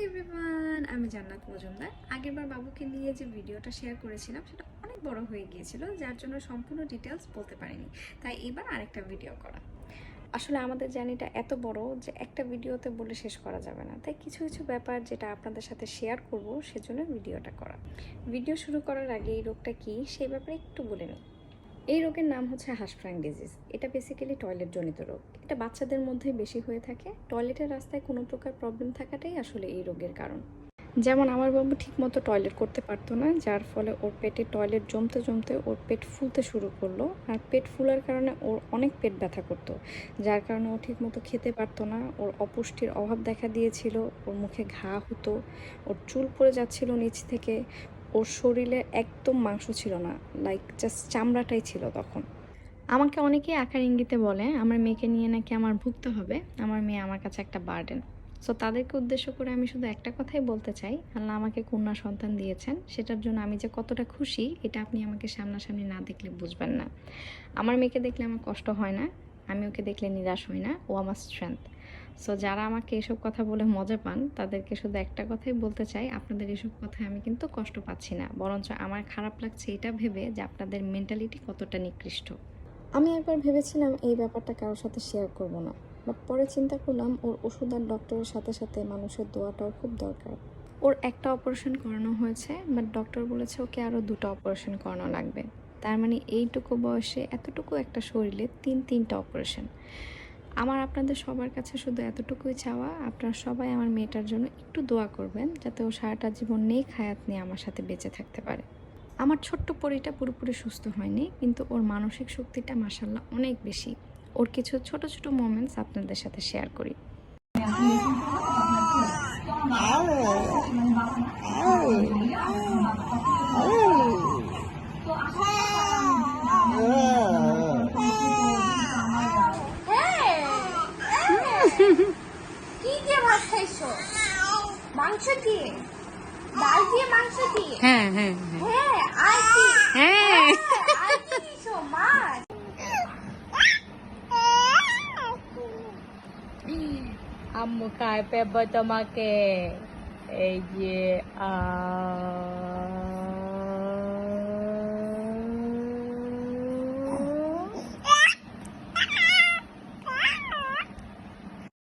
Everyone, আমি জান্নাত মজুমদার। আগেরবার বাবুকে নিয়ে যে ভিডিওটা শেয়ার করেছিলাম সেটা অনেক বড় হয়ে গিয়েছিল, যার জন্য সম্পূর্ণ ডিটেলস বলতে পারিনি। তাই এবার আরেকটা ভিডিও করা। আসলে আমাদের জার্নিটা এত বড় যে একটা ভিডিওতে বলে শেষ করা যাবে না, তাই কিছু কিছু ব্যাপার যেটা আপনাদের সাথে শেয়ার করব সেজন্য ভিডিওটা করা। ভিডিও শুরু করার আগে এই রোগটা কী সেই ব্যাপারে একটু বলে নিই। এই রোগের নাম হচ্ছে হাঁসফ্যাং ডিজিজ। এটা বেসিক্যালি টয়লেট জনিত রোগ। এটা বাচ্চাদের মধ্যে বেশি হয়ে থাকে। টয়লেটের রাস্তায় কোনো প্রকার প্রবলেম থাকাটাই আসলে এই রোগের কারণ। যেমন আমার বাবু ঠিকমতো টয়লেট করতে পারতো না, যার ফলে ওর পেটে টয়লেট জমতে জমতে ওর পেট ফুলতে শুরু করলো। আর পেট ফুলার কারণে ওর অনেক পেট ব্যথা করতো, যার কারণে ও ঠিকমতো খেতে পারতো না। ওর অপুষ্টির অভাব দেখা দিয়েছিল, ওর মুখে ঘা হতো, ওর চুল পড়ে যাচ্ছিল নিচ থেকে, ওর শরীরে একদম মাংস ছিল না, লাইক জাস্ট চামড়াটাই ছিল তখন। আমাকে অনেকেই আকার ইঙ্গিতে বলে আমার মেয়েকে নিয়ে নাকি আমার ভুগতে হবে, আমার মেয়ে আমার কাছে একটা বার্ডেন। সো তাদেরকে উদ্দেশ্য করে আমি শুধু একটা কথাই বলতে চাই, আল্লাহ আমাকে কন্যা সন্তান দিয়েছেন, সেটার জন্য আমি যে কতটা খুশি এটা আপনি আমাকে সামনাসামনি না দেখলে বুঝবেন না। আমার মেয়েকে দেখলে আমার কষ্ট হয় না, আমি ওকে দেখলে নিরাশ হই না, ও আমার স্ট্রেংথ। সো যারা আমাকে এসব কথা বলে মজা পান তাদেরকে শুধু একটা কথাই বলতে চাই, আপনাদের এসব কথায় আমি কিন্তু কষ্ট পাচ্ছি না, বরঞ্চ আমার খারাপ লাগছে এটা ভেবে যে আপনাদের মেন্টালিটি কতটা নিকৃষ্ট। আমি একবার ভেবেছিলাম এই ব্যাপারটা কারোর সাথে শেয়ার করব না, বাট পরে চিন্তা করলাম ওর ওষুধ আর ডক্টরের সাথে সাথে মানুষের দোয়াটাও খুব দরকার। ওর একটা অপারেশন করানো হয়েছে, বাট ডক্টর বলেছে ওকে আরও 2টা অপারেশন করানো লাগবে। তার মানে এইটুকু বয়সে এতটুকু একটা শরীরে 3টা অপারেশন। আমার আপনাদের সবার কাছে শুধু এতটুকুই চাওয়া, আপনারা সবাই আমার মেয়েটার জন্য একটু দোয়া করবেন যাতে ও সারাটা জীবন নেক হায়াত নিয়ে আমার সাথে বেঁচে থাকতে পারে। আমার ছোট্ট পরীটা পুরোপুরি সুস্থ হয়নি, কিন্তু ওর মানসিক শক্তিটা মাশাআল্লাহ অনেক বেশি। ওর কিছু ছোট ছোট মোমেন্টস আপনাদের সাথে শেয়ার করি। কি দিয়ে ভাত খাইছো? মাংস দিয়ে, ডাল দিয়ে মাংস দিয়ে। হ্যাঁ হ্যাঁ হ্যাঁ, আর কি? হ্যাঁ, আর কি দিছো? মাছ। আম্মু খায় পেব তোমাকে, এই যে